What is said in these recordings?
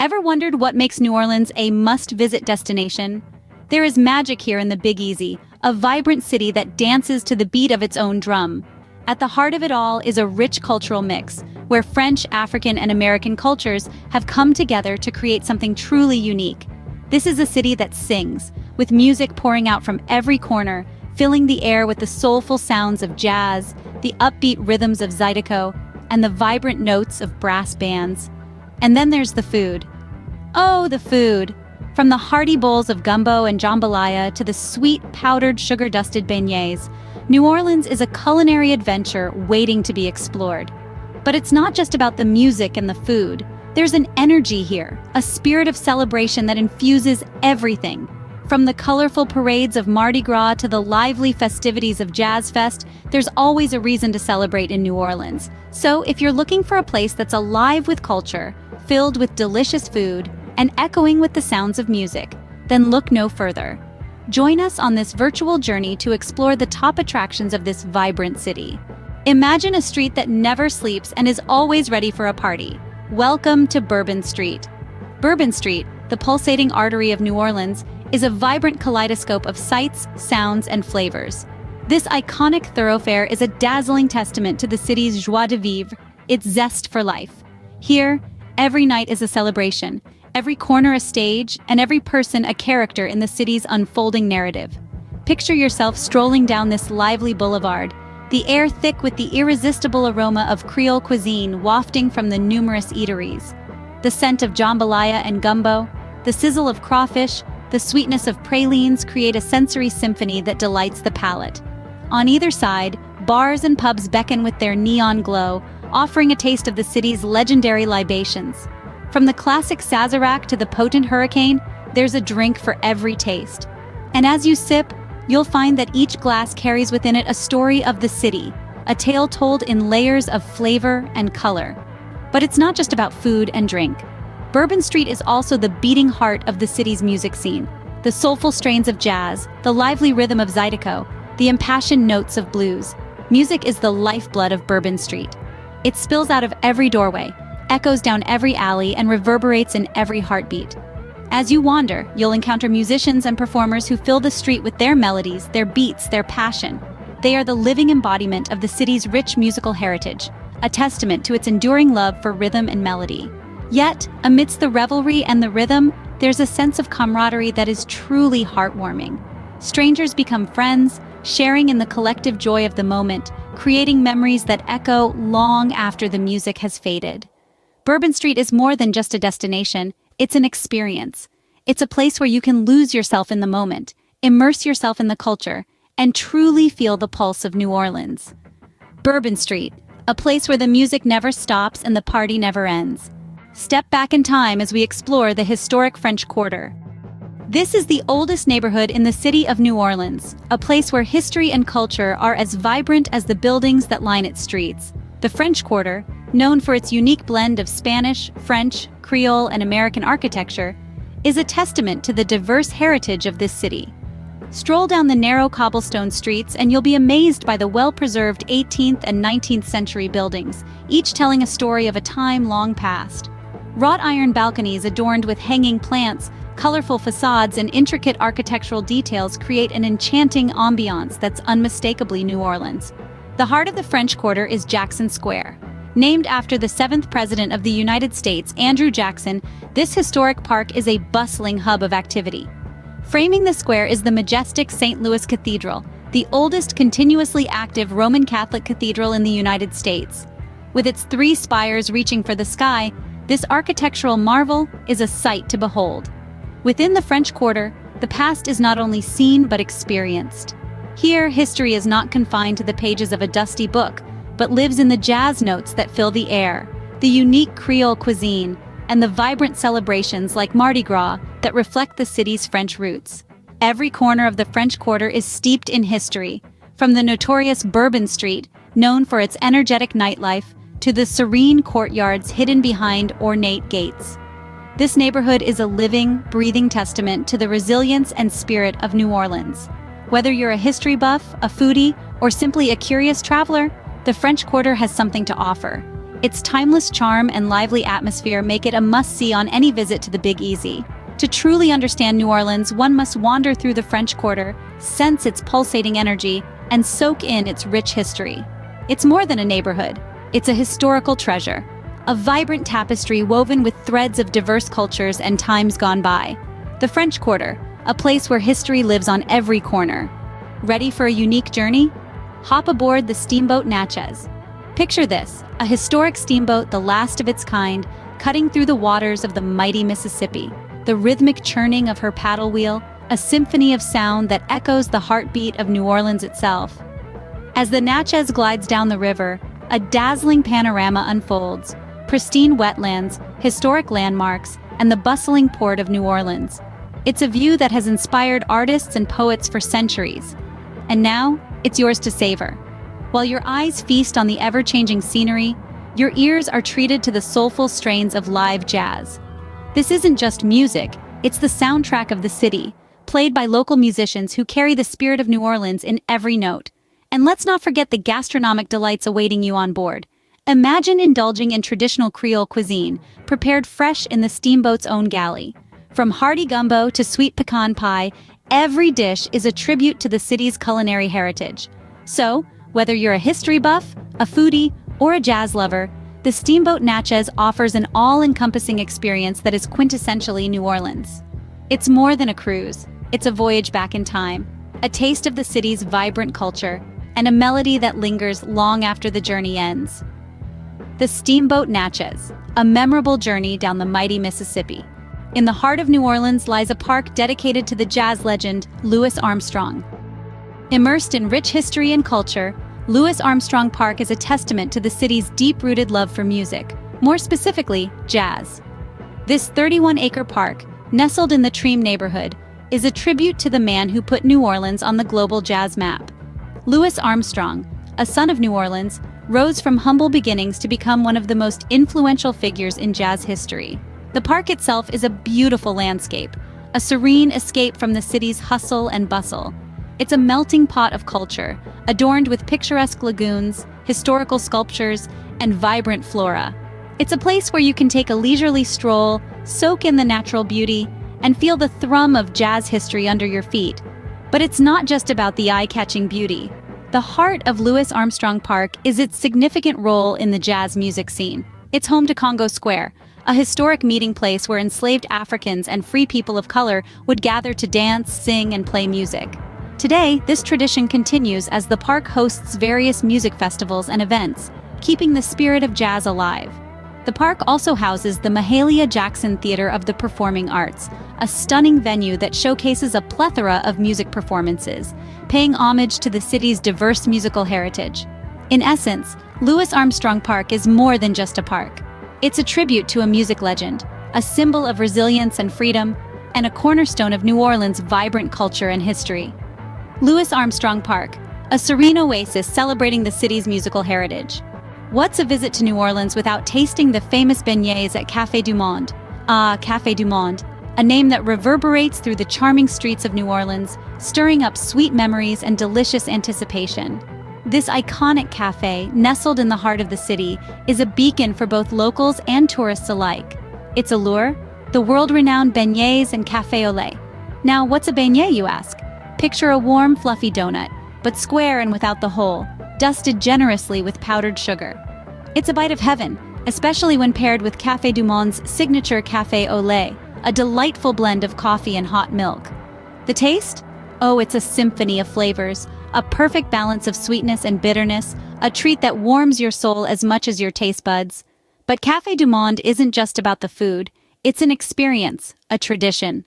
Ever wondered what makes New Orleans a must-visit destination? There is magic here in the Big Easy, a vibrant city that dances to the beat of its own drum. At the heart of it all is a rich cultural mix, where French, African, and American cultures have come together to create something truly unique. This is a city that sings, with music pouring out from every corner, filling the air with the soulful sounds of jazz, the upbeat rhythms of zydeco, and the vibrant notes of brass bands. And then there's the food. Oh, the food! From the hearty bowls of gumbo and jambalaya to the sweet, powdered, sugar-dusted beignets, New Orleans is a culinary adventure waiting to be explored. But it's not just about the music and the food. There's an energy here, a spirit of celebration that infuses everything. From the colorful parades of Mardi Gras to the lively festivities of Jazz Fest, there's always a reason to celebrate in New Orleans. So if you're looking for a place that's alive with culture, filled with delicious food, and echoing with the sounds of music, then look no further. Join us on this virtual journey to explore the top attractions of this vibrant city. Imagine a street that never sleeps and is always ready for a party. Welcome to Bourbon Street. Bourbon Street, the pulsating artery of New Orleans, is a vibrant kaleidoscope of sights, sounds, and flavors. This iconic thoroughfare is a dazzling testament to the city's joie de vivre, its zest for life. Here, every night is a celebration, every corner a stage, and every person a character in the city's unfolding narrative. Picture yourself strolling down this lively boulevard, the air thick with the irresistible aroma of Creole cuisine wafting from the numerous eateries. The scent of jambalaya and gumbo, the sizzle of crawfish, the sweetness of pralines create a sensory symphony that delights the palate. On either side, bars and pubs beckon with their neon glow, offering a taste of the city's legendary libations. From the classic Sazerac to the potent Hurricane, there's a drink for every taste. And as you sip, you'll find that each glass carries within it a story of the city, a tale told in layers of flavor and color. But it's not just about food and drink. Bourbon Street is also the beating heart of the city's music scene. The soulful strains of jazz, the lively rhythm of zydeco, the impassioned notes of blues. Music is the lifeblood of Bourbon Street. It spills out of every doorway, echoes down every alley, and reverberates in every heartbeat. As you wander, you'll encounter musicians and performers who fill the street with their melodies, their beats, their passion. They are the living embodiment of the city's rich musical heritage, a testament to its enduring love for rhythm and melody. Yet, amidst the revelry and the rhythm, there's a sense of camaraderie that is truly heartwarming. Strangers become friends, sharing in the collective joy of the moment, creating memories that echo long after the music has faded. Bourbon Street is more than just a destination, it's an experience. It's a place where you can lose yourself in the moment, immerse yourself in the culture, and truly feel the pulse of New Orleans. Bourbon Street, a place where the music never stops and the party never ends. Step back in time as we explore the historic French Quarter. This is the oldest neighborhood in the city of New Orleans, a place where history and culture are as vibrant as the buildings that line its streets. The French Quarter, known for its unique blend of Spanish, French, Creole, and American architecture, is a testament to the diverse heritage of this city. Stroll down the narrow cobblestone streets and you'll be amazed by the well-preserved 18th and 19th century buildings, each telling a story of a time long past. Wrought iron balconies adorned with hanging plants, colorful facades, and intricate architectural details create an enchanting ambiance that's unmistakably New Orleans. The heart of the French Quarter is Jackson Square. Named after the 7th President of the United States, Andrew Jackson, this historic park is a bustling hub of activity. Framing the square is the majestic St. Louis Cathedral, the oldest continuously active Roman Catholic cathedral in the United States. With its 3 spires reaching for the sky, this architectural marvel is a sight to behold. Within the French Quarter, the past is not only seen but experienced. Here, history is not confined to the pages of a dusty book, but lives in the jazz notes that fill the air, the unique Creole cuisine, and the vibrant celebrations like Mardi Gras that reflect the city's French roots. Every corner of the French Quarter is steeped in history, from the notorious Bourbon Street, known for its energetic nightlife, to the serene courtyards hidden behind ornate gates. This neighborhood is a living, breathing testament to the resilience and spirit of New Orleans. Whether you're a history buff, a foodie, or simply a curious traveler, the French Quarter has something to offer. Its timeless charm and lively atmosphere make it a must-see on any visit to the Big Easy. To truly understand New Orleans, one must wander through the French Quarter, sense its pulsating energy, and soak in its rich history. It's more than a neighborhood. It's a historical treasure, a vibrant tapestry woven with threads of diverse cultures and times gone by. The French Quarter, a place where history lives on every corner. Ready for a unique journey? Hop aboard the Steamboat Natchez. Picture this, a historic steamboat, the last of its kind, cutting through the waters of the mighty Mississippi. The rhythmic churning of her paddle wheel, a symphony of sound that echoes the heartbeat of New Orleans itself. As the Natchez glides down the river, a dazzling panorama unfolds. Pristine wetlands, historic landmarks, and the bustling port of New Orleans. It's a view that has inspired artists and poets for centuries. And now, it's yours to savor. While your eyes feast on the ever-changing scenery, your ears are treated to the soulful strains of live jazz. This isn't just music, it's the soundtrack of the city, played by local musicians who carry the spirit of New Orleans in every note. And let's not forget the gastronomic delights awaiting you on board. Imagine indulging in traditional Creole cuisine, prepared fresh in the steamboat's own galley. From hearty gumbo to sweet pecan pie, every dish is a tribute to the city's culinary heritage. So, whether you're a history buff, a foodie, or a jazz lover, the Steamboat Natchez offers an all-encompassing experience that is quintessentially New Orleans. It's more than a cruise, it's a voyage back in time, a taste of the city's vibrant culture, and a melody that lingers long after the journey ends. The Steamboat Natchez, a memorable journey down the mighty Mississippi. In the heart of New Orleans lies a park dedicated to the jazz legend Louis Armstrong. Immersed in rich history and culture, Louis Armstrong Park is a testament to the city's deep-rooted love for music, more specifically, jazz. This 31-acre park, nestled in the Treem neighborhood, is a tribute to the man who put New Orleans on the global jazz map. Louis Armstrong, a son of New Orleans, rose from humble beginnings to become one of the most influential figures in jazz history. The park itself is a beautiful landscape, a serene escape from the city's hustle and bustle. It's a melting pot of culture, adorned with picturesque lagoons, historical sculptures, and vibrant flora. It's a place where you can take a leisurely stroll, soak in the natural beauty, and feel the thrum of jazz history under your feet. But it's not just about the eye-catching beauty. The heart of Louis Armstrong Park is its significant role in the jazz music scene. It's home to Congo Square, a historic meeting place where enslaved Africans and free people of color would gather to dance, sing, and play music. Today, this tradition continues as the park hosts various music festivals and events, keeping the spirit of jazz alive. The park also houses the Mahalia Jackson Theater of the Performing Arts, a stunning venue that showcases a plethora of music performances, paying homage to the city's diverse musical heritage. In essence, Louis Armstrong Park is more than just a park. It's a tribute to a music legend, a symbol of resilience and freedom, and a cornerstone of New Orleans' vibrant culture and history. Louis Armstrong Park, a serene oasis celebrating the city's musical heritage. What's a visit to New Orleans without tasting the famous beignets at Cafe Dumont? Cafe Dumont, a name that reverberates through the charming streets of New Orleans, stirring up sweet memories and delicious anticipation. This iconic cafe, nestled in the heart of the city, is a beacon for both locals and tourists alike. Its allure? The world-renowned beignets and café au lait. Now, what's a beignet, you ask? Picture a warm, fluffy donut, but square and without the hole, dusted generously with powdered sugar. It's a bite of heaven, especially when paired with Cafe Dumont's signature café au lait, a delightful blend of coffee and hot milk. The taste? Oh, it's a symphony of flavors, a perfect balance of sweetness and bitterness, a treat that warms your soul as much as your taste buds. But Cafe Dumont isn't just about the food, it's an experience, a tradition.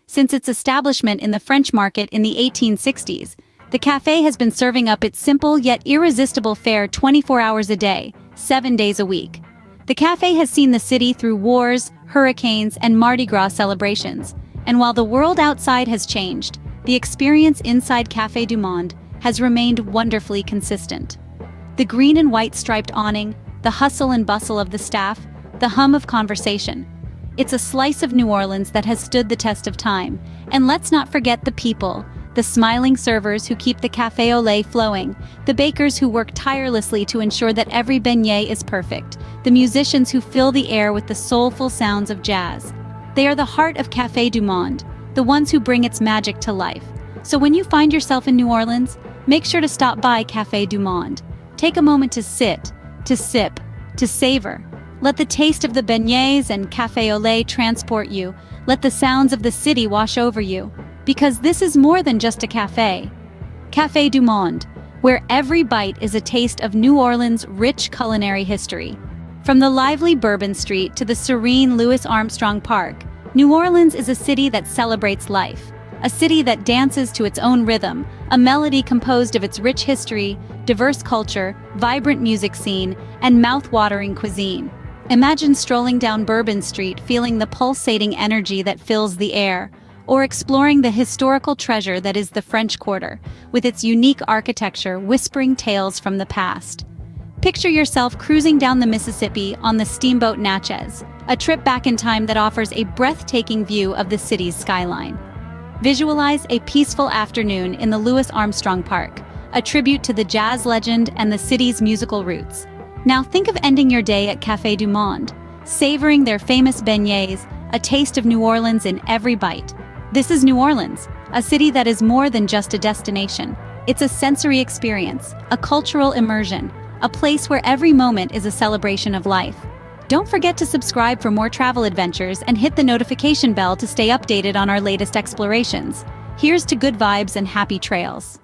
Since its establishment in the French market in the 1860s, the cafe has been serving up its simple yet irresistible fare 24 hours a day, 7 days a week. The cafe has seen the city through wars, hurricanes, and Mardi Gras celebrations, and while the world outside has changed, the experience inside Cafe Dumont has remained wonderfully consistent. The green and white striped awning, the hustle and bustle of the staff, the hum of conversation. It's a slice of New Orleans that has stood the test of time. And let's not forget the people, the smiling servers who keep the café au lait flowing, the bakers who work tirelessly to ensure that every beignet is perfect, the musicians who fill the air with the soulful sounds of jazz. They are the heart of Cafe Dumont, the ones who bring its magic to life. So when you find yourself in New Orleans, make sure to stop by Cafe Dumont. Take a moment to sit, to sip, to savor. Let the taste of the beignets and café au lait transport you. Let the sounds of the city wash over you. Because this is more than just a cafe. Cafe Dumont, where every bite is a taste of New Orleans' rich culinary history. From the lively Bourbon Street to the serene Louis Armstrong Park, New Orleans is a city that celebrates life. A city that dances to its own rhythm, a melody composed of its rich history, diverse culture, vibrant music scene, and mouth-watering cuisine. Imagine strolling down Bourbon Street feeling the pulsating energy that fills the air, or exploring the historical treasure that is the French Quarter, with its unique architecture whispering tales from the past. Picture yourself cruising down the Mississippi on the Steamboat Natchez, a trip back in time that offers a breathtaking view of the city's skyline. Visualize a peaceful afternoon in the Louis Armstrong Park, a tribute to the jazz legend and the city's musical roots. Now think of ending your day at Cafe Dumont, savoring their famous beignets, a taste of New Orleans in every bite. This is New Orleans, a city that is more than just a destination. It's a sensory experience, a cultural immersion, a place where every moment is a celebration of life. Don't forget to subscribe for more travel adventures and hit the notification bell to stay updated on our latest explorations. Here's to good vibes and happy trails.